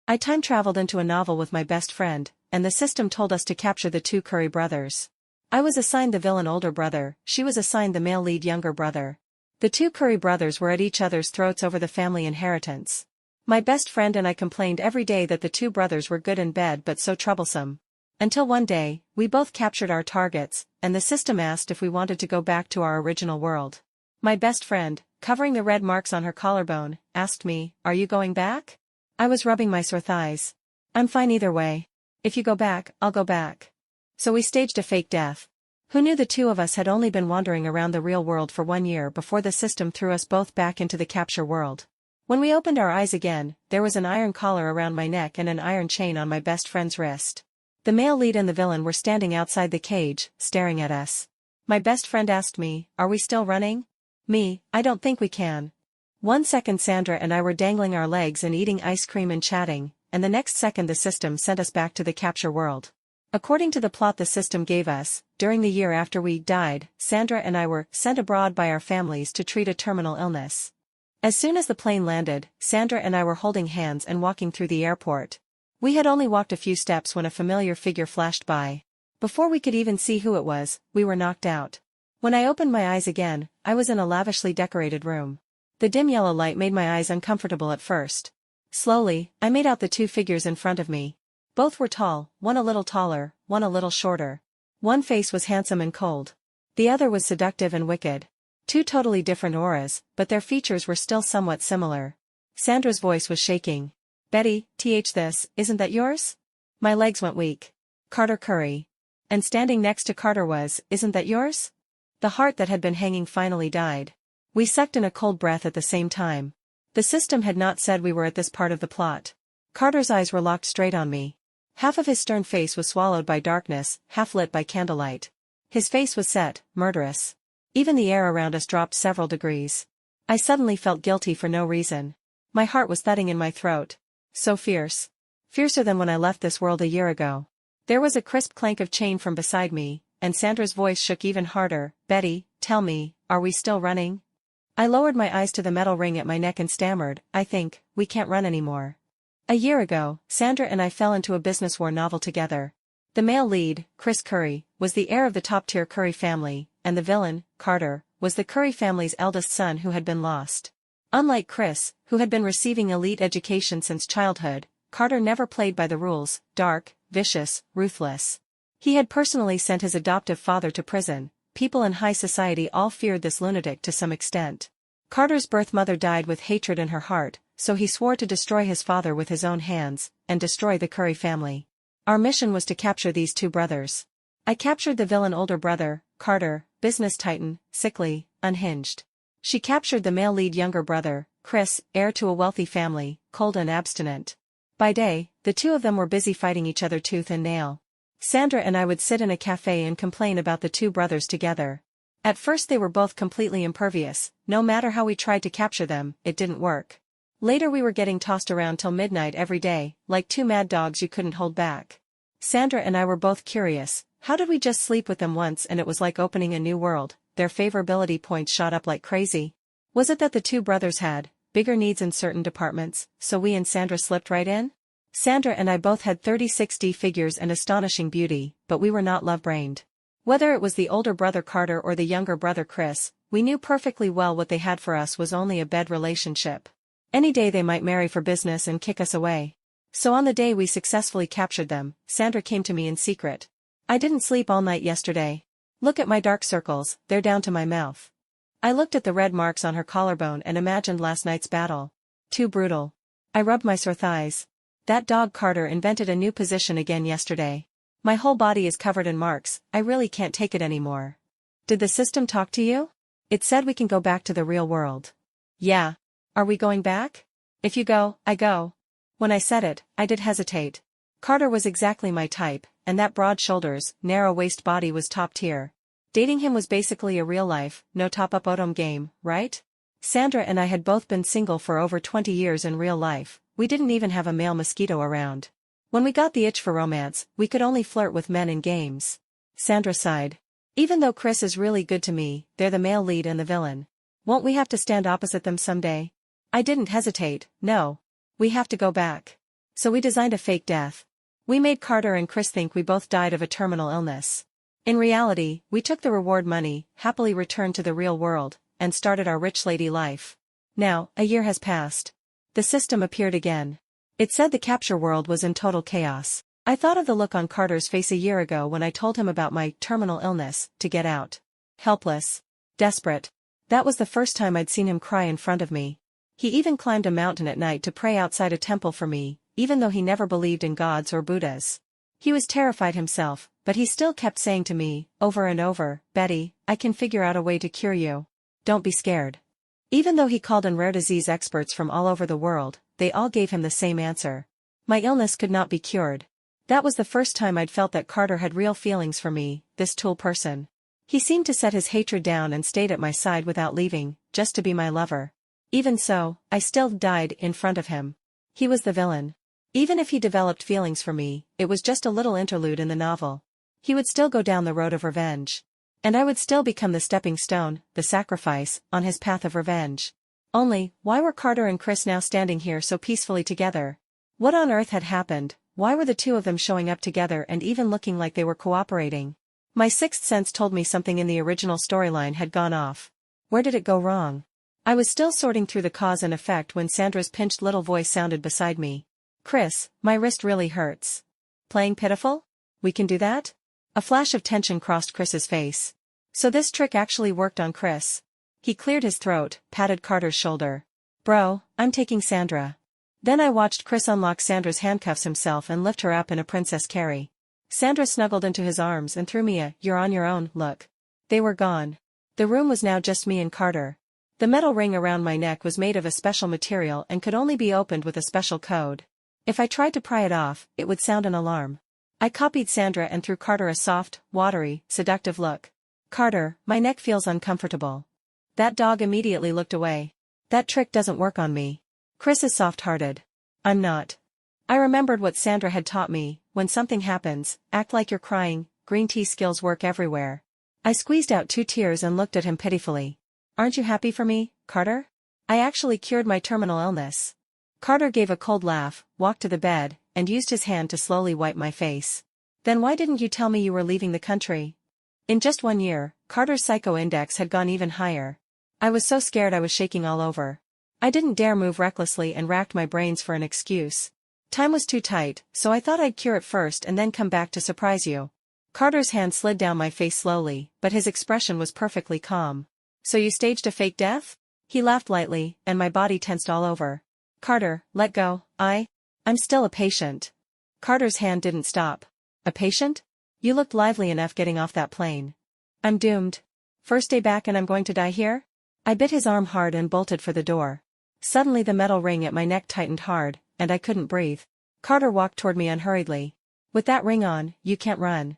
I time-traveled into a novel with my best friend, and the system told us to capture the two Curry brothers. I was assigned the villain older brother, she was assigned the male lead younger brother. The two Curry brothers were at each other's throats over the family inheritance. My best friend and I complained every day that the two brothers were good in bed but so troublesome. Until one day, we both captured our targets, and the system asked if we wanted to go back to our original world. My best friend, covering the red marks on her collarbone, asked me, "Are you going back?" I was rubbing my sore thighs. "I'm fine either way. If you go back, I'll go back." So we staged a fake death. Who knew the two of us had only been wandering around the real world for 1 year before the system threw us both back into the capture world. When we opened our eyes again, there was an iron collar around my neck and an iron chain on my best friend's wrist. The male lead and the villain were standing outside the cage, staring at us. My best friend asked me, "Are we still running?" Me, "I don't think we can." 1 second Sandra and I were dangling our legs and eating ice cream and chatting, and the next second the system sent us back to the capture world. According to the plot the system gave us, during the year after we died, Sandra and I were sent abroad by our families to treat a terminal illness. As soon as the plane landed, Sandra and I were holding hands and walking through the airport. We had only walked a few steps when a familiar figure flashed by. Before we could even see who it was, we were knocked out. When I opened my eyes again, I was in a lavishly decorated room. The dim yellow light made my eyes uncomfortable at first. Slowly, I made out the two figures in front of me. Both were tall, one a little taller, one a little shorter. One face was handsome and cold. The other was seductive and wicked. Two totally different auras, but their features were still somewhat similar. Sandra's voice was shaking. "Betty, this, isn't that yours?" My legs went weak. "Carter Curry." And standing next to Carter was, "Isn't that yours?" The heart that had been hanging finally died. We sucked in a cold breath at the same time. The system had not said we were at this part of the plot. Carter's eyes were locked straight on me. Half of his stern face was swallowed by darkness, half lit by candlelight. His face was set, murderous. Even the air around us dropped several degrees. I suddenly felt guilty for no reason. My heart was thudding in my throat. So fierce. Fiercer than when I left this world a year ago. There was a crisp clank of chain from beside me, and Sandra's voice shook even harder. "Betty, tell me, are we still running?" I lowered my eyes to the metal ring at my neck and stammered, "I think, we can't run anymore." A year ago, Sandra and I fell into a business war novel together. The male lead, Chris Curry, was the heir of the top-tier Curry family, and the villain, Carter, was the Curry family's eldest son who had been lost. Unlike Chris, who had been receiving elite education since childhood, Carter never played by the rules, dark, vicious, ruthless. He had personally sent his adoptive father to prison. People in high society all feared this lunatic to some extent. Carter's birth mother died with hatred in her heart, so he swore to destroy his father with his own hands, and destroy the Curry family. Our mission was to capture these two brothers. I captured the villain older brother, Carter, business titan, sickly, unhinged. She captured the male lead younger brother, Chris, heir to a wealthy family, cold and abstinent. By day, the two of them were busy fighting each other tooth and nail. Sandra and I would sit in a cafe and complain about the two brothers together. At first they were both completely impervious. No matter how we tried to capture them, it didn't work. Later we were getting tossed around till midnight every day, like two mad dogs you couldn't hold back. Sandra and I were both curious. How did we just sleep with them once and it was like opening a new world? Their favorability points shot up like crazy. Was it that the two brothers had bigger needs in certain departments, so we and Sandra slipped right in? Sandra and I both had 36D figures and astonishing beauty, but we were not love-brained. Whether it was the older brother Carter or the younger brother Chris, we knew perfectly well what they had for us was only a bed relationship. Any day they might marry for business and kick us away. So on the day we successfully captured them, Sandra came to me in secret. "I didn't sleep all night yesterday. Look at my dark circles, they're down to my mouth." I looked at the red marks on her collarbone and imagined last night's battle. Too brutal. I rubbed my sore thighs. That dog Carter invented a new position again yesterday. My whole body is covered in marks, I really can't take it anymore. "Did the system talk to you?" "It said we can go back to the real world." "Yeah. Are we going back?" "If you go, I go." When I said it, I did hesitate. Carter was exactly my type, and that broad shoulders, narrow waist body was top tier. Dating him was basically a real-life, no top-up game, right? Sandra and I had both been single for over 20 years in real life. We didn't even have a male mosquito around. When we got the itch for romance, we could only flirt with men in games. Sandra sighed. "Even though Chris is really good to me, they're the male lead and the villain. Won't we have to stand opposite them someday?" I didn't hesitate. "No. We have to go back." So we designed a fake death. We made Carter and Chris think we both died of a terminal illness. In reality, we took the reward money, happily returned to the real world, and started our rich lady life. Now, a year has passed. The system appeared again. It said the capture world was in total chaos. I thought of the look on Carter's face a year ago when I told him about my terminal illness, to get out. Helpless. Desperate. That was the first time I'd seen him cry in front of me. He even climbed a mountain at night to pray outside a temple for me, even though he never believed in gods or Buddhas. He was terrified himself, but he still kept saying to me, over and over, "Betty, I can figure out a way to cure you. Don't be scared." Even though he called in rare disease experts from all over the world, they all gave him the same answer. My illness could not be cured. That was the first time I'd felt that Carter had real feelings for me, this tool person. He seemed to set his hatred down and stayed at my side without leaving, just to be my lover. Even so, I still died in front of him. He was the villain. Even if he developed feelings for me, it was just a little interlude in the novel. He would still go down the road of revenge. And I would still become the stepping stone, the sacrifice, on his path of revenge. Only, why were Carter and Chris now standing here so peacefully together? What on earth had happened? Why were the two of them showing up together and even looking like they were cooperating? My sixth sense told me something in the original storyline had gone off. Where did it go wrong? I was still sorting through the cause and effect when Sandra's pinched little voice sounded beside me. "Chris, my wrist really hurts." "Playing pitiful? We can do that?" A flash of tension crossed Chris's face. So this trick actually worked on Chris. He cleared his throat, patted Carter's shoulder. "Bro, I'm taking Sandra." Then I watched Chris unlock Sandra's handcuffs himself and lift her up in a princess carry. Sandra snuggled into his arms and threw me a "you're on your own" look. They were gone. The room was now just me and Carter. The metal ring around my neck was made of a special material and could only be opened with a special code. If I tried to pry it off, it would sound an alarm. I copied Sandra and threw Carter a soft, watery, seductive look. "Carter, my neck feels uncomfortable." That dog immediately looked away. "That trick doesn't work on me." Chris is soft-hearted. I'm not. I remembered what Sandra had taught me: when something happens, act like you're crying. Green tea skills work everywhere. I squeezed out 2 tears and looked at him pitifully. "Aren't you happy for me, Carter? I actually cured my terminal illness." Carter gave a cold laugh, walked to the bed, and used his hand to slowly wipe my face. "Then why didn't you tell me you were leaving the country?" In just 1 year, Carter's psycho index had gone even higher. I was so scared I was shaking all over. I didn't dare move recklessly and racked my brains for an excuse. Time was too tight, so I thought I'd cure it first and then come back to surprise you. Carter's hand slid down my face slowly, but his expression was perfectly calm. "So you staged a fake death?" He laughed lightly, and my body tensed all over. "Carter, let go. I'm still a patient." Carter's hand didn't stop. "A patient? You looked lively enough getting off that plane." "I'm doomed. First day back and I'm going to die here?" I bit his arm hard and bolted for the door. Suddenly the metal ring at my neck tightened hard, and I couldn't breathe. Carter walked toward me unhurriedly. "With that ring on, you can't run."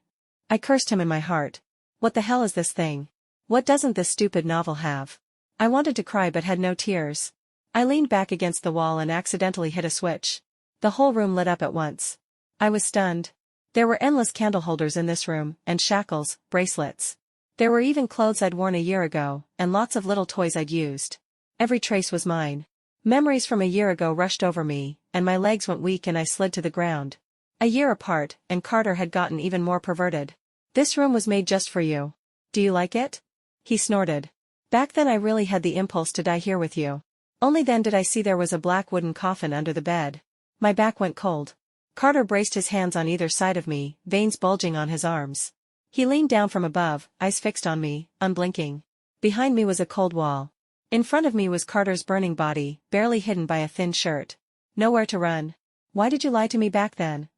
I cursed him in my heart. What the hell is this thing? What doesn't this stupid novel have? I wanted to cry but had no tears. I leaned back against the wall and accidentally hit a switch. The whole room lit up at once. I was stunned. There were endless candle holders in this room, and shackles, bracelets. There were even clothes I'd worn a year ago, and lots of little toys I'd used. Every trace was mine. Memories from a year ago rushed over me, and my legs went weak and I slid to the ground. A year apart, and Carter had gotten even more perverted. "This room was made just for you. Do you like it?" He snorted. "Back then I really had the impulse to die here with you. Only then did I see there was a black wooden coffin under the bed." My back went cold. Carter braced his hands on either side of me, veins bulging on his arms. He leaned down from above, eyes fixed on me, unblinking. Behind me was a cold wall. In front of me was Carter's burning body, barely hidden by a thin shirt. Nowhere to run. "Why did you lie to me back then?"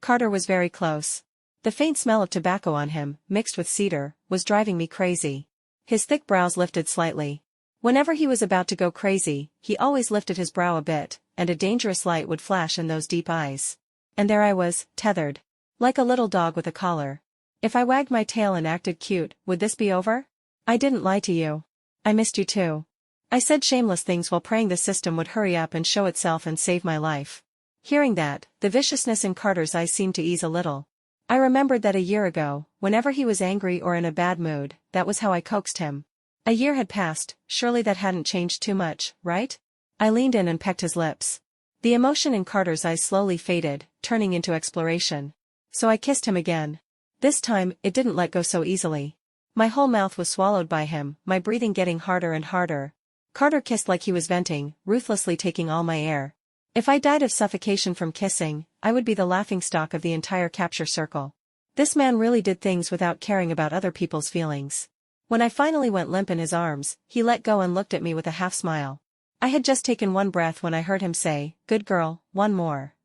Carter was very close. The faint smell of tobacco on him, mixed with cedar, was driving me crazy. His thick brows lifted slightly. Whenever he was about to go crazy, he always lifted his brow a bit, and a dangerous light would flash in those deep eyes. And there I was, tethered. Like a little dog with a collar. If I wagged my tail and acted cute, would this be over? "I didn't lie to you. I missed you too." I said shameless things while praying the system would hurry up and show itself and save my life. Hearing that, the viciousness in Carter's eyes seemed to ease a little. I remembered that a year ago, whenever he was angry or in a bad mood, that was how I coaxed him. A year had passed, surely that hadn't changed too much, right? I leaned in and pecked his lips. The emotion in Carter's eyes slowly faded, turning into exploration. So I kissed him again. This time, it didn't let go so easily. My whole mouth was swallowed by him, my breathing getting harder and harder. Carter kissed like he was venting, ruthlessly taking all my air. If I died of suffocation from kissing, I would be the laughingstock of the entire capture circle. This man really did things without caring about other people's feelings. When I finally went limp in his arms, he let go and looked at me with a half-smile. I had just taken one breath when I heard him say, "Good girl, one more."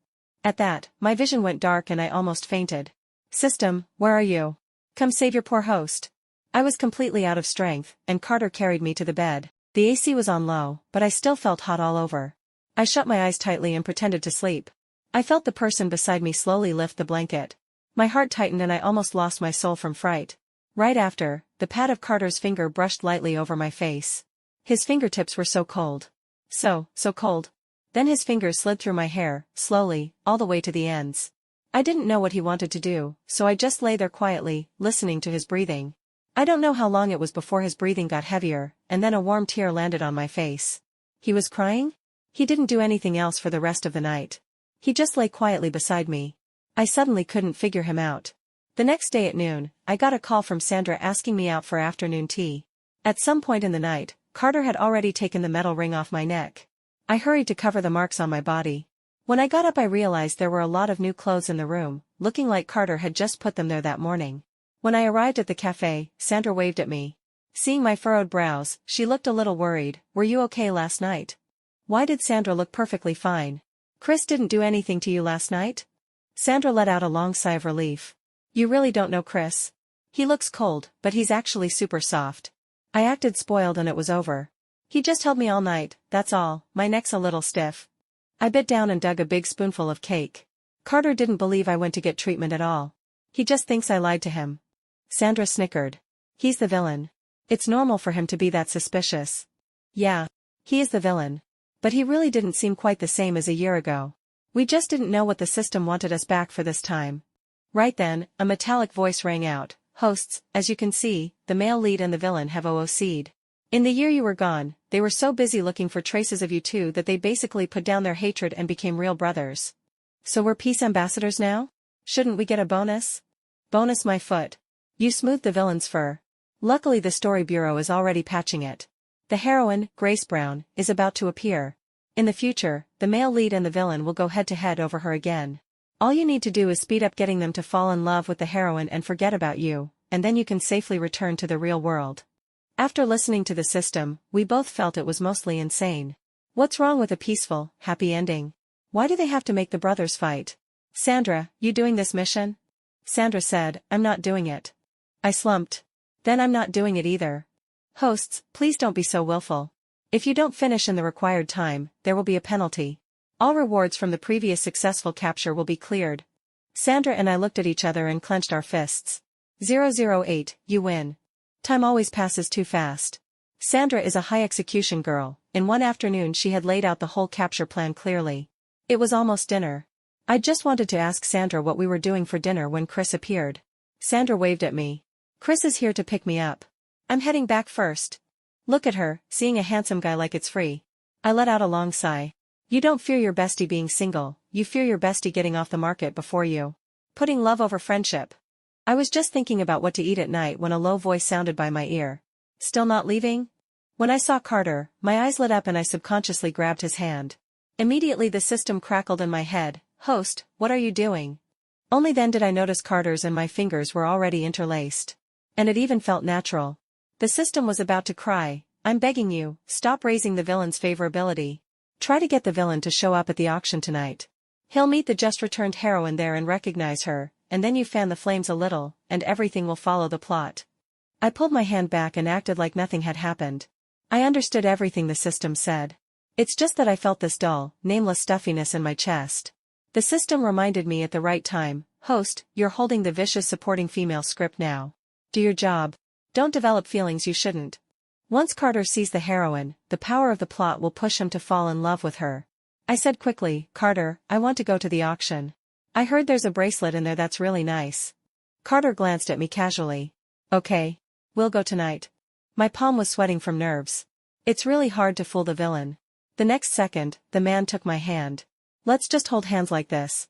At that, my vision went dark and I almost fainted. "System, where are you? Come save your poor host." I was completely out of strength, and Carter carried me to the bed. The AC was on low, but I still felt hot all over. I shut my eyes tightly and pretended to sleep. I felt the person beside me slowly lift the blanket. My heart tightened and I almost lost my soul from fright. Right after, the pad of Carter's finger brushed lightly over my face. His fingertips were so cold. So cold. Then his fingers slid through my hair, slowly, all the way to the ends. I didn't know what he wanted to do, so I just lay there quietly, listening to his breathing. I don't know how long it was before his breathing got heavier, and then a warm tear landed on my face. He was crying? He didn't do anything else for the rest of the night. He just lay quietly beside me. I suddenly couldn't figure him out. The next day at noon, I got a call from Sandra asking me out for afternoon tea. At some point in the night, Carter had already taken the metal ring off my neck. I hurried to cover the marks on my body. When I got up I realized there were a lot of new clothes in the room, looking like Carter had just put them there that morning. When I arrived at the cafe, Sandra waved at me. Seeing my furrowed brows, she looked a little worried. "Were you okay last night?" Why did Sandra look perfectly fine? "Chris didn't do anything to you last night?" Sandra let out a long sigh of relief. "You really don't know Chris. He looks cold, but he's actually super soft." I acted spoiled and it was over. "He just held me all night, that's all, my neck's a little stiff." I bit down and dug a big spoonful of cake. Carter didn't believe I went to get treatment at all. He just thinks I lied to him. Sandra snickered. "He's the villain. It's normal for him to be that suspicious." "Yeah. He is the villain. But he really didn't seem quite the same as a year ago. We just didn't know what the system wanted us back for this time." Right then, a metallic voice rang out. "Hosts, as you can see, the male lead and the villain have OOC'd. In the year you were gone, they were so busy looking for traces of you two that they basically put down their hatred and became real brothers. So we're peace ambassadors now? Shouldn't we get a bonus?" "Bonus my foot. You smoothed the villain's fur. Luckily the story bureau is already patching it. The heroine, Grace Brown, is about to appear. In the future, the male lead and the villain will go head-to-head over her again. All you need to do is speed up getting them to fall in love with the heroine and forget about you, and then you can safely return to the real world." After listening to the system, we both felt it was mostly insane. What's wrong with a peaceful, happy ending? Why do they have to make the brothers fight? "Sandra, you doing this mission?" Sandra said, "I'm not doing it." I slumped. "Then I'm not doing it either." "Hosts, please don't be so willful. If you don't finish in the required time, there will be a penalty. All rewards from the previous successful capture will be cleared." Sandra and I looked at each other and clenched our fists. 008, you win. Time always passes too fast. Sandra is a high execution girl. In one afternoon she had laid out the whole capture plan clearly. It was almost dinner. I just wanted to ask Sandra what we were doing for dinner when Chris appeared. Sandra waved at me. "Chris is here to pick me up. I'm heading back first." Look at her, seeing a handsome guy like it's free. I let out a long sigh. You don't fear your bestie being single, you fear your bestie getting off the market before you. Putting love over friendship. I was just thinking about what to eat at night when a low voice sounded by my ear. "Still not leaving?" When I saw Carter, my eyes lit up and I subconsciously grabbed his hand. Immediately the system crackled in my head. "Host, what are you doing?" Only then did I notice Carter's and my fingers were already interlaced. And it even felt natural. The system was about to cry, "I'm begging you, stop raising the villain's favorability. Try to get the villain to show up at the auction tonight. He'll meet the just-returned heroine there and recognize her, and then you fan the flames a little, and everything will follow the plot." I pulled my hand back and acted like nothing had happened. I understood everything the system said. It's just that I felt this dull, nameless stuffiness in my chest. The system reminded me at the right time, "Host, you're holding the vicious supporting female script now. Do your job. Don't develop feelings you shouldn't." Once Carter sees the heroine, the power of the plot will push him to fall in love with her. I said quickly, "Carter, I want to go to the auction. I heard there's a bracelet in there that's really nice." Carter glanced at me casually. "Okay. We'll go tonight." My palm was sweating from nerves. It's really hard to fool the villain. The next second, the man took my hand. Let's just hold hands like this.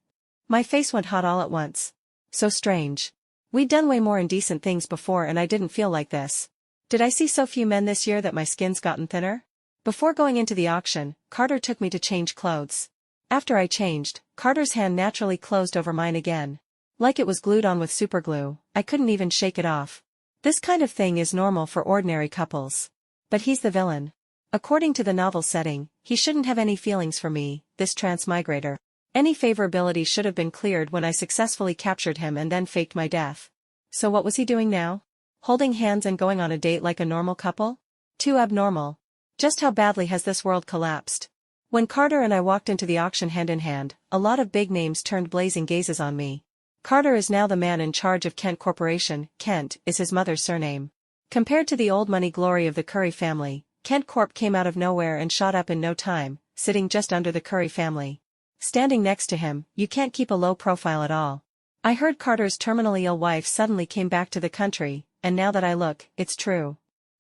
My face went hot all at once. So strange. We'd done way more indecent things before and I didn't feel like this. Did I see so few men this year that my skin's gotten thinner? Before going into the auction, Carter took me to change clothes. After I changed, Carter's hand naturally closed over mine again. Like it was glued on with superglue, I couldn't even shake it off. This kind of thing is normal for ordinary couples. But he's the villain. According to the novel setting, he shouldn't have any feelings for me, this transmigrator. Any favorability should have been cleared when I successfully captured him and then faked my death. So what was he doing now? Holding hands and going on a date like a normal couple? Too abnormal. Just how badly has this world collapsed? When Carter and I walked into the auction hand in hand, a lot of big names turned blazing gazes on me. Carter is now the man in charge of Kent Corporation. Kent is his mother's surname. Compared to the old money glory of the Curry family, Kent Corp came out of nowhere and shot up in no time, sitting just under the Curry family. Standing next to him, you can't keep a low profile at all. I heard Carter's terminally ill wife suddenly came back to the country, and now that I look, it's true.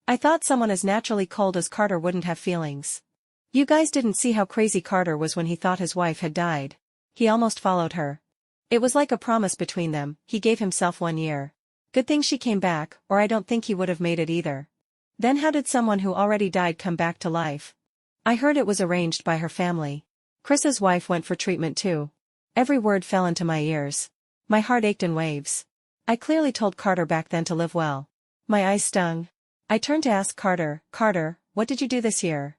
I thought someone as naturally cold as Carter wouldn't have feelings. You guys didn't see how crazy Carter was when he thought his wife had died. He almost followed her. It was like a promise between them. He gave himself 1 year. Good thing she came back, or I don't think he would have made it either. Then how did someone who already died come back to life? I heard it was arranged by her family. Chris's wife went for treatment too. Every word fell into my ears. My heart ached in waves. I clearly told Carter back then to live well. My eyes stung. I turned to ask Carter, "Carter, what did you do this year?"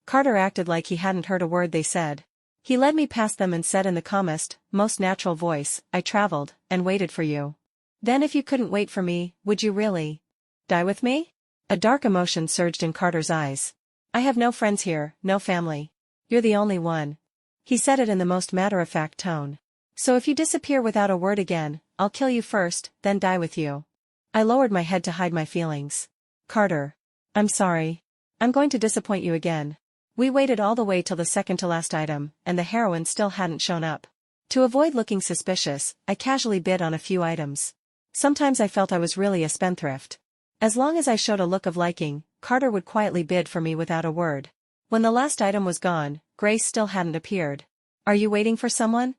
Carter acted like he hadn't heard a word they said. He led me past them and said in the calmest, most natural voice, "I traveled, and waited for you." Then if you couldn't wait for me, would you really die with me? A dark emotion surged in Carter's eyes. I have no friends here, no family. You're the only one. He said it in the most matter-of-fact tone. So if you disappear without a word again, I'll kill you first, then die with you. I lowered my head to hide my feelings. Carter. I'm sorry. I'm going to disappoint you again. We waited all the way till the second-to-last item, and the heroine still hadn't shown up. To avoid looking suspicious, I casually bid on a few items. Sometimes I felt I was really a spendthrift. As long as I showed a look of liking, Carter would quietly bid for me without a word. When the last item was gone, Grace still hadn't appeared. Are you waiting for someone?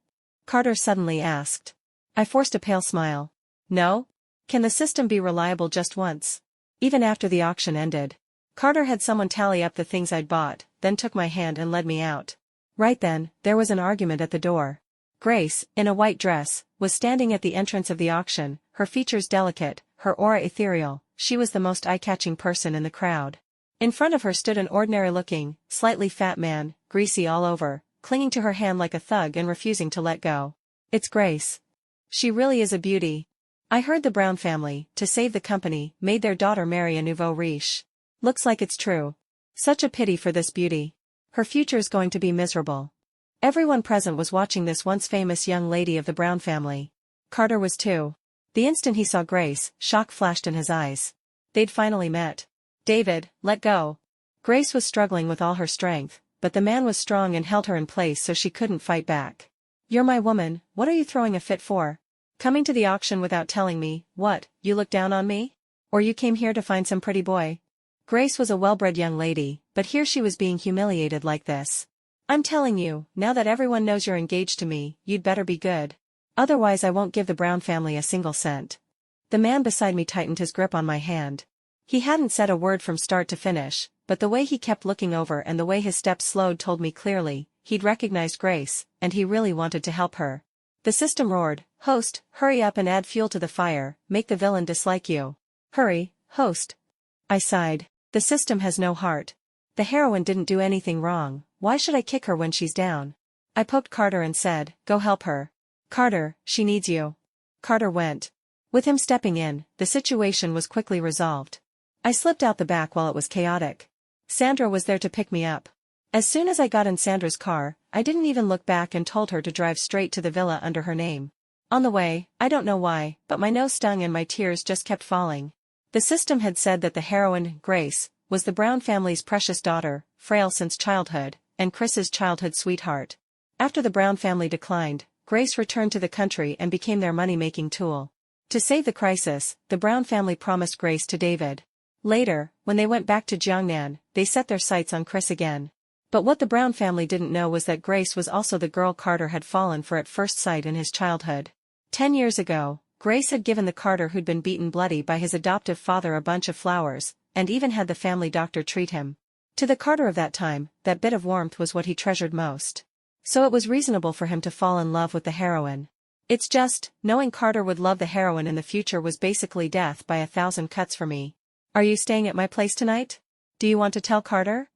Carter suddenly asked. I forced a pale smile. No? Can the system be reliable just once? Even after the auction ended. Carter had someone tally up the things I'd bought, then took my hand and led me out. Right then, there was an argument at the door. Grace, in a white dress, was standing at the entrance of the auction, her features delicate, her aura ethereal. She was the most eye-catching person in the crowd. In front of her stood an ordinary-looking, slightly fat man, greasy all over, clinging to her hand like a thug and refusing to let go. It's Grace. She really is a beauty. I heard the Brown family, to save the company, made their daughter marry a nouveau riche. Looks like it's true. Such a pity for this beauty. Her future's going to be miserable. Everyone present was watching this once famous young lady of the Brown family. Carter was too. The instant he saw Grace, shock flashed in his eyes. They'd finally met. David, let go. Grace was struggling with all her strength, but the man was strong and held her in place so she couldn't fight back. You're my woman, what are you throwing a fit for? Coming to the auction without telling me, what, you look down on me? Or you came here to find some pretty boy? Grace was a well-bred young lady, but here she was being humiliated like this. I'm telling you, now that everyone knows you're engaged to me, you'd better be good. Otherwise I won't give the Brown family a single cent. The man beside me tightened his grip on my hand. He hadn't said a word from start to finish, but the way he kept looking over and the way his steps slowed told me clearly, he'd recognized Grace, and he really wanted to help her. The system roared, "Host, hurry up and add fuel to the fire, make the villain dislike you." Hurry, host. I sighed. The system has no heart. The heroine didn't do anything wrong, why should I kick her when she's down? I poked Carter and said, "Go help her. Carter, she needs you." Carter went. With him stepping in, the situation was quickly resolved. I slipped out the back while it was chaotic. Sandra was there to pick me up. As soon as I got in Sandra's car, I didn't even look back and told her to drive straight to the villa under her name. On the way, I don't know why, but my nose stung and my tears just kept falling. The system had said that the heroine, Grace, was the Brown family's precious daughter, frail since childhood, and Chris's childhood sweetheart. After the Brown family declined, Grace returned to the country and became their money-making tool. To save the crisis, the Brown family promised Grace to David. Later, when they went back to Jiangnan, they set their sights on Chris again. But what the Brown family didn't know was that Grace was also the girl Carter had fallen for at first sight in his childhood. 10 years ago, Grace had given the Carter who'd been beaten bloody by his adoptive father a bunch of flowers, and even had the family doctor treat him. To the Carter of that time, that bit of warmth was what he treasured most. So it was reasonable for him to fall in love with the heroine. It's just, knowing Carter would love the heroine in the future was basically death by 1,000 cuts for me. Are you staying at my place tonight? Do you want to tell Carter?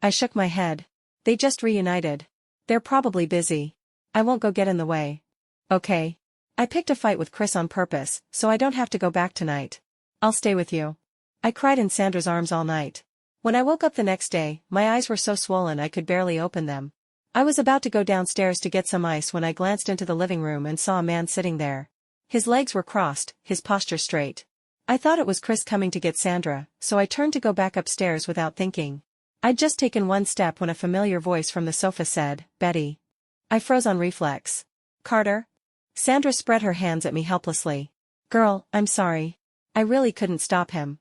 I shook my head. They just reunited. They're probably busy. I won't go get in the way. Okay. I picked a fight with Chris on purpose, so I don't have to go back tonight. I'll stay with you. I cried in Sandra's arms all night. When I woke up the next day, my eyes were so swollen I could barely open them. I was about to go downstairs to get some ice when I glanced into the living room and saw a man sitting there. His legs were crossed, his posture straight. I thought it was Chris coming to get Sandra, so I turned to go back upstairs without thinking. I'd just taken one step when a familiar voice from the sofa said, "Betty." I froze on reflex. "Carter?" Sandra spread her hands at me helplessly. "Girl, I'm sorry. I really couldn't stop him."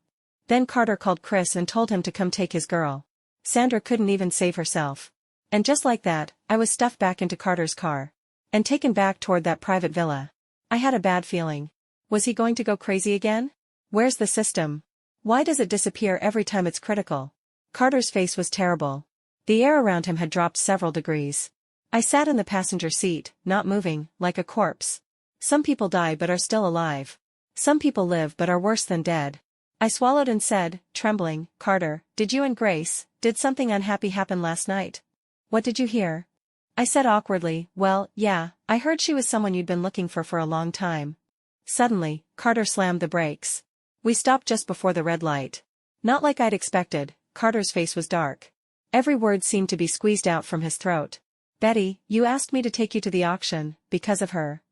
Then Carter called Chris and told him to come take his girl. Sandra couldn't even save herself. And just like that, I was stuffed back into Carter's car. And taken back toward that private villa. I had a bad feeling. Was he going to go crazy again? Where's the system? Why does it disappear every time it's critical? Carter's face was terrible. The air around him had dropped several degrees. I sat in the passenger seat, not moving, like a corpse. Some people die but are still alive. Some people live but are worse than dead. I swallowed and said, trembling, "Carter, did something unhappy happen last night? What did you hear?" I said awkwardly, "Well, yeah, I heard she was someone you'd been looking for a long time." Suddenly, Carter slammed the brakes. We stopped just before the red light. Not like I'd expected, Carter's face was dark. Every word seemed to be squeezed out from his throat. "Betty, you asked me to take you to the auction, because of her."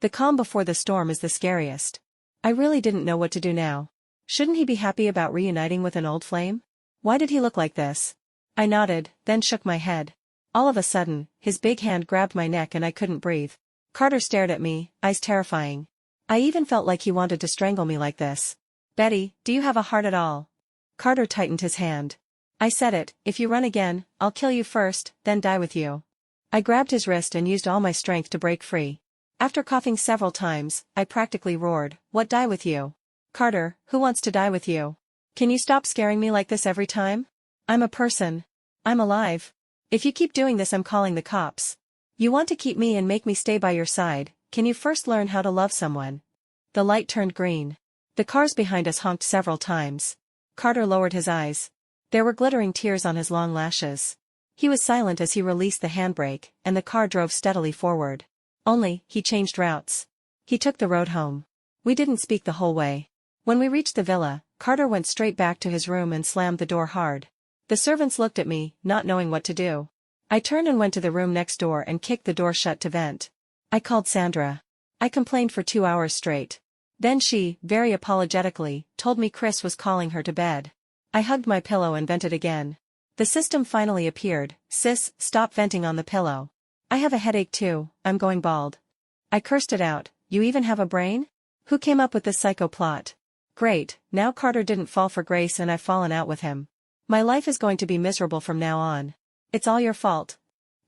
The calm before the storm is the scariest. I really didn't know what to do now. Shouldn't he be happy about reuniting with an old flame? Why did he look like this? I nodded, then shook my head. All of a sudden, his big hand grabbed my neck and I couldn't breathe. Carter stared at me, eyes terrifying. I even felt like he wanted to strangle me like this. "Betty, do you have a heart at all?" Carter tightened his hand. I said it, "If you run again, I'll kill you first, then die with you." I grabbed his wrist and used all my strength to break free. After coughing several times, I practically roared, "What, die with you? Carter, who wants to die with you? Can you stop scaring me like this every time? I'm a person. I'm alive. If you keep doing this I'm calling the cops. You want to keep me and make me stay by your side, can you first learn how to love someone?" The light turned green. The cars behind us honked several times. Carter lowered his eyes. There were glittering tears on his long lashes. He was silent as he released the handbrake, and the car drove steadily forward. Only, he changed routes. He took the road home. We didn't speak the whole way. When we reached the villa, Carter went straight back to his room and slammed the door hard. The servants looked at me, not knowing what to do. I turned and went to the room next door and kicked the door shut to vent. I called Sandra. I complained for 2 hours straight. Then she, very apologetically, told me Chris was calling her to bed. I hugged my pillow and vented again. The system finally appeared. "Sis, stop venting on the pillow. I have a headache too, I'm going bald." I cursed it out. "You even have a brain? Who came up with this psycho plot?" Great, now Carter didn't fall for Grace and I've fallen out with him. My life is going to be miserable from now on. It's all your fault.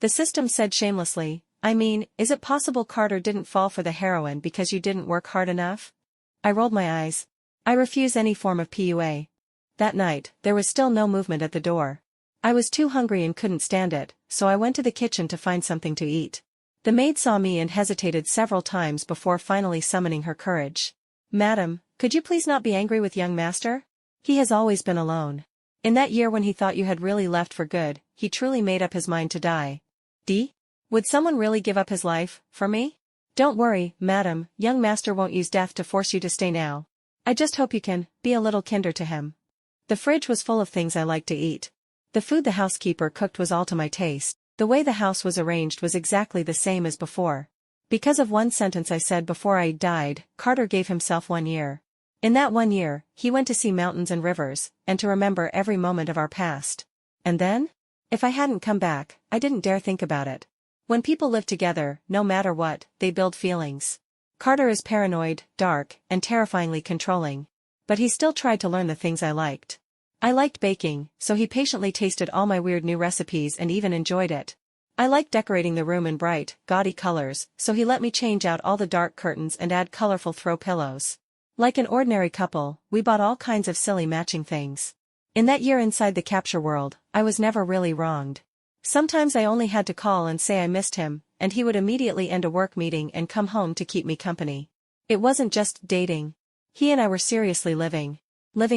The system said shamelessly. I mean, is it possible Carter didn't fall for the heroine because you didn't work hard enough? I rolled my eyes. I refuse any form of PUA. That night, there was still no movement at the door. I was too hungry and couldn't stand it, so I went to the kitchen to find something to eat. The maid saw me and hesitated several times before finally summoning her courage. "Madam, could you please not be angry with young master? He has always been alone. In that year when he thought you had really left for good, he truly made up his mind to die. Would someone really give up his life, for me? Don't worry, madam, young master won't use death to force you to stay now. I just hope you can, be a little kinder to him." The fridge was full of things I liked to eat. The food the housekeeper cooked was all to my taste. The way the house was arranged was exactly the same as before. Because of one sentence I said before I died, Carter gave himself 1 year. In that 1 year, he went to see mountains and rivers, and to remember every moment of our past. And then? If I hadn't come back, I didn't dare think about it. When people live together, no matter what, they build feelings. Carter is paranoid, dark, and terrifyingly controlling. But he still tried to learn the things I liked. I liked baking, so he patiently tasted all my weird new recipes and even enjoyed it. I liked decorating the room in bright, gaudy colors, so he let me change out all the dark curtains and add colorful throw pillows. Like an ordinary couple, we bought all kinds of silly matching things. In that year inside the capture world, I was never really wronged. Sometimes I only had to call and say I missed him, and he would immediately end a work meeting and come home to keep me company. It wasn't just dating. He and I were seriously living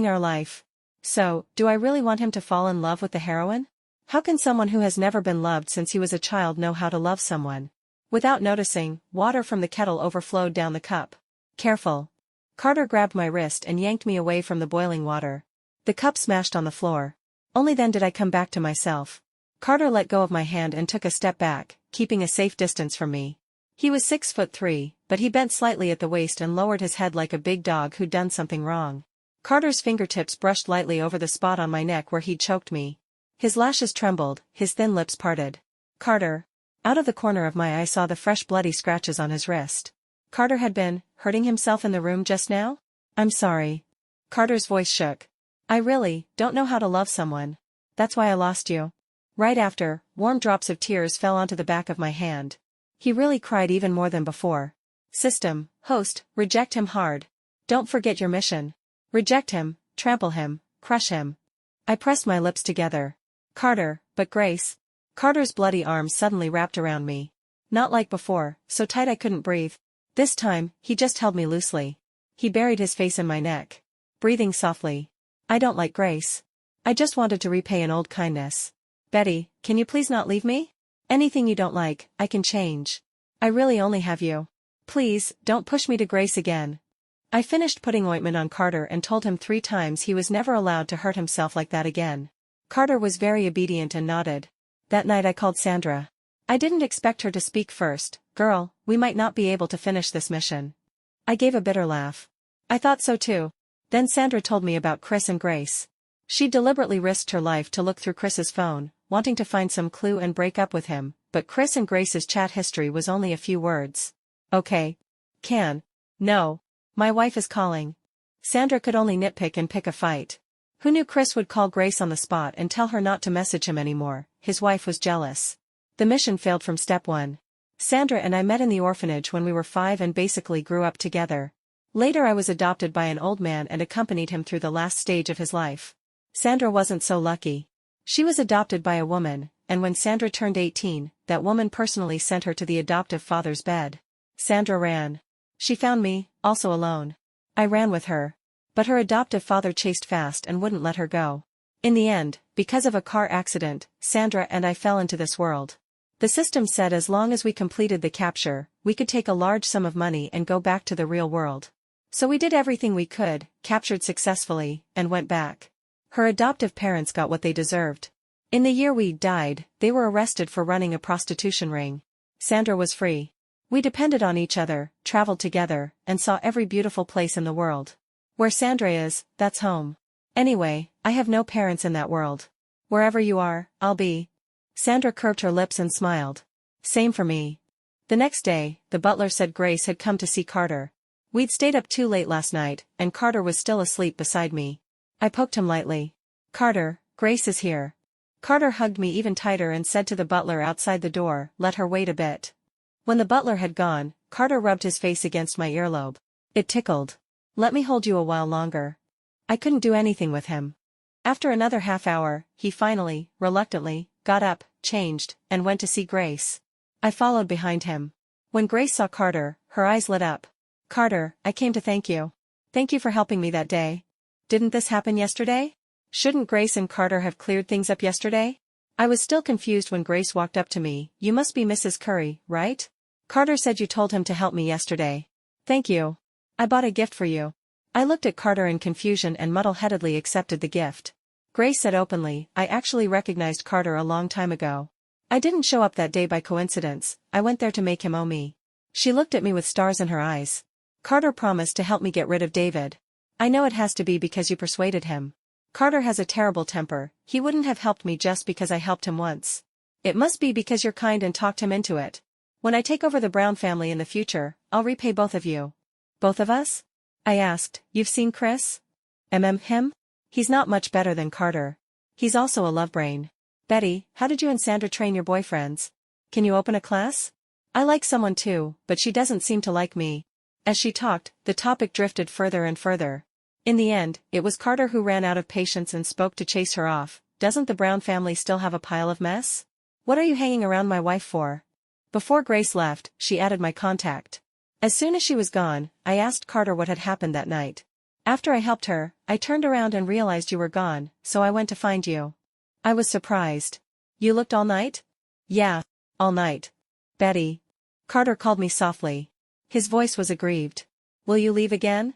our life. So, do I really want him to fall in love with the heroine? How can someone who has never been loved since he was a child know how to love someone? Without noticing, water from the kettle overflowed down the cup. Careful. Carter grabbed my wrist and yanked me away from the boiling water. The cup smashed on the floor. Only then did I come back to myself. Carter let go of my hand and took a step back, keeping a safe distance from me. He was 6'3", but he bent slightly at the waist and lowered his head like a big dog who'd done something wrong. Carter's fingertips brushed lightly over the spot on my neck where he'd choked me. His lashes trembled, his thin lips parted. Carter. Out of the corner of my eye saw the fresh bloody scratches on his wrist. Carter had been hurting himself in the room just now? I'm sorry. Carter's voice shook. I really don't know how to love someone. That's why I lost you. Right after, warm drops of tears fell onto the back of my hand. He really cried even more than before. System, host, reject him hard. Don't forget your mission. Reject him, trample him, crush him. I pressed my lips together. Carter, but Grace. Carter's bloody arms suddenly wrapped around me. Not like before, so tight I couldn't breathe. This time, he just held me loosely. He buried his face in my neck. Breathing softly. I don't like Grace. I just wanted to repay an old kindness. Betty, can you please not leave me? Anything you don't like, I can change. I really only have you. Please, don't push me to Grace again. I finished putting ointment on Carter and told him 3 times he was never allowed to hurt himself like that again. Carter was very obedient and nodded. That night I called Sandra. I didn't expect her to speak first. Girl, we might not be able to finish this mission. I gave a bitter laugh. I thought so too. Then Sandra told me about Chris and Grace. She deliberately risked her life to look through Chris's phone, wanting to find some clue and break up with him, but Chris and Grace's chat history was only a few words. Okay. No. My wife is calling. Sandra could only nitpick and pick a fight. Who knew Chris would call Grace on the spot and tell her not to message him anymore? His wife was jealous. The mission failed from step 1. Sandra and I met in the orphanage when we were 5 and basically grew up together. Later I was adopted by an old man and accompanied him through the last stage of his life. Sandra wasn't so lucky. She was adopted by a woman, and when Sandra turned 18, that woman personally sent her to the adoptive father's bed. Sandra ran. She found me, also alone. I ran with her. But her adoptive father chased fast and wouldn't let her go. In the end, because of a car accident, Sandra and I fell into this world. The system said as long as we completed the capture, we could take a large sum of money and go back to the real world. So we did everything we could, captured successfully, and went back. Her adoptive parents got what they deserved. In the year we died, they were arrested for running a prostitution ring. Sandra was free. We depended on each other, traveled together, and saw every beautiful place in the world. Where Sandra is, that's home. Anyway, I have no parents in that world. Wherever you are, I'll be. Sandra curved her lips and smiled. Same for me. The next day, the butler said Grace had come to see Carter. We'd stayed up too late last night, and Carter was still asleep beside me. I poked him lightly. Carter, Grace is here. Carter hugged me even tighter and said to the butler outside the door, let her wait a bit. When the butler had gone, Carter rubbed his face against my earlobe. It tickled. Let me hold you a while longer. I couldn't do anything with him. After another half hour, he finally, reluctantly, got up, changed, and went to see Grace. I followed behind him. When Grace saw Carter, her eyes lit up. Carter, I came to thank you. Thank you for helping me that day. Didn't this happen yesterday? Shouldn't Grace and Carter have cleared things up yesterday? I was still confused when Grace walked up to me. You must be Mrs. Curry, right? Carter said you told him to help me yesterday. Thank you. I bought a gift for you. I looked at Carter in confusion and muddle-headedly accepted the gift. Grace said openly, I actually recognized Carter a long time ago. I didn't show up that day by coincidence, I went there to make him owe me. She looked at me with stars in her eyes. Carter promised to help me get rid of David. I know it has to be because you persuaded him. Carter has a terrible temper, he wouldn't have helped me just because I helped him once. It must be because you're kind and talked him into it. When I take over the Brown family in the future, I'll repay both of you. Both of us? I asked, you've seen Chris? Him? He's not much better than Carter. He's also a love brain. Betty, how did you and Sandra train your boyfriends? Can you open a class? I like someone too, but she doesn't seem to like me. As she talked, the topic drifted further and further. In the end, it was Carter who ran out of patience and spoke to chase her off. Doesn't the Brown family still have a pile of mess? What are you hanging around my wife for? Before Grace left, she added my contact. As soon as she was gone, I asked Carter what had happened that night. After I helped her, I turned around and realized you were gone, so I went to find you. I was surprised. You looked all night? Yeah, all night. Betty. Carter called me softly. His voice was aggrieved. Will you leave again?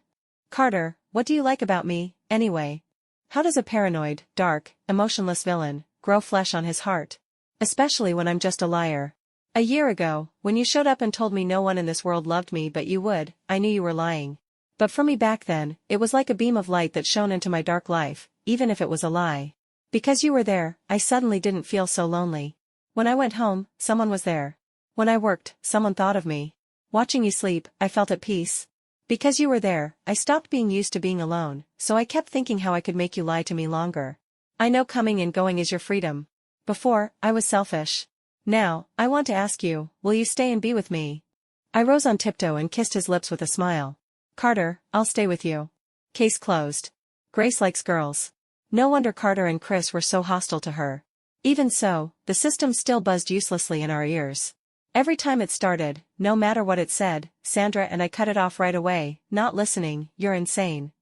Carter, what do you like about me, anyway? How does a paranoid, dark, emotionless villain grow flesh on his heart? Especially when I'm just a liar. A year ago, when you showed up and told me no one in this world loved me but you would, I knew you were lying. But for me back then, it was like a beam of light that shone into my dark life, even if it was a lie. Because you were there, I suddenly didn't feel so lonely. When I went home, someone was there. When I worked, someone thought of me. Watching you sleep, I felt at peace. Because you were there, I stopped being used to being alone, so I kept thinking how I could make you lie to me longer. I know coming and going is your freedom. Before, I was selfish. Now, I want to ask you, will you stay and be with me? I rose on tiptoe and kissed his lips with a smile. Carter, I'll stay with you. Case closed. Grace likes girls. No wonder Carter and Chris were so hostile to her. Even so, the system still buzzed uselessly in our ears. Every time it started, no matter what it said, Sandra and I cut it off right away, not listening, you're insane.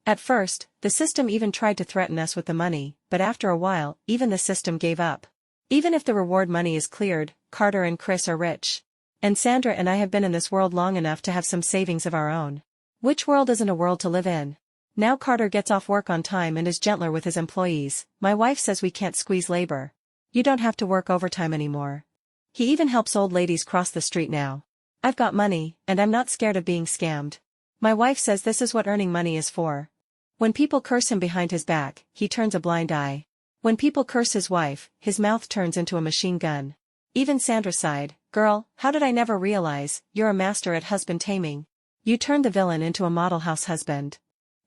At first, the system even tried to threaten us with the money, but after a while, even the system gave up. Even if the reward money is cleared, Carter and Chris are rich. And Sandra and I have been in this world long enough to have some savings of our own. Which world isn't a world to live in? Now Carter gets off work on time and is gentler with his employees. My wife says we can't squeeze labor. You don't have to work overtime anymore. He even helps old ladies cross the street now. I've got money, and I'm not scared of being scammed. My wife says this is what earning money is for. When people curse him behind his back, he turns a blind eye. When people curse his wife, his mouth turns into a machine gun. Even Sandra sighed. Girl, how did I never realize, you're a master at husband taming. You turned the villain into a model house husband.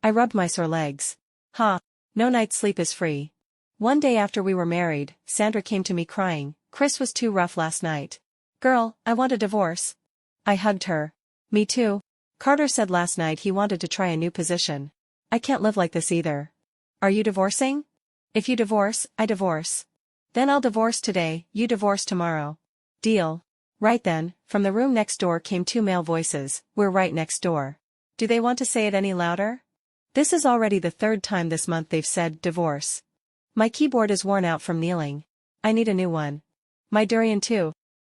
I rubbed my sore legs. No night's sleep is free. One day after we were married, Sandra came to me crying, Chris was too rough last night. Girl, I want a divorce. I hugged her. Me too. Carter said last night he wanted to try a new position. I can't live like this either. Are you divorcing? If you divorce, I divorce. Then I'll divorce today, you divorce tomorrow. Deal. Right then, from the room next door came two male voices. We're right next door. Do they want to say it any louder? This is already the third time this month they've said divorce. My keyboard is worn out from kneeling. I need a new one. My durian too.